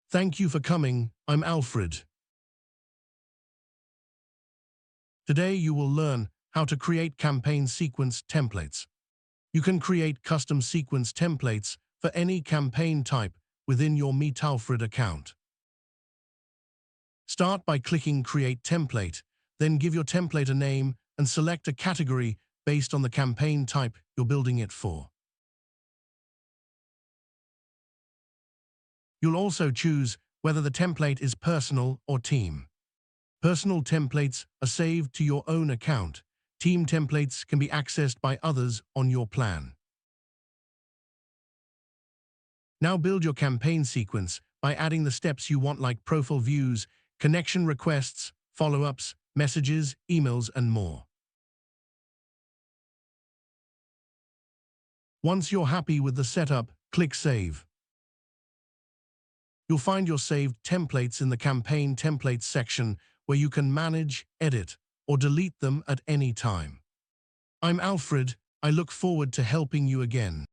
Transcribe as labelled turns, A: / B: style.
A: Thank you for coming. I'm Alfred. Today you will learn how to create campaign sequence templates. You can create custom sequence templates for any campaign type within your Meet Alfred account. Start by clicking Create Template, then give your template a name and select a category based on the campaign type you're building it for. You'll also choose whether the template is personal or team. Personal templates are saved to your own account. Team templates can be accessed by others on your plan. Now build your campaign sequence by adding the steps you want, like profile views, connection requests, follow-ups, messages, emails, and more. Once you're happy with the setup, click Save. You'll find your saved templates in the Campaign Templates section, where you can manage, edit, or delete them at any time. I'm Alfred. I look forward to helping you again.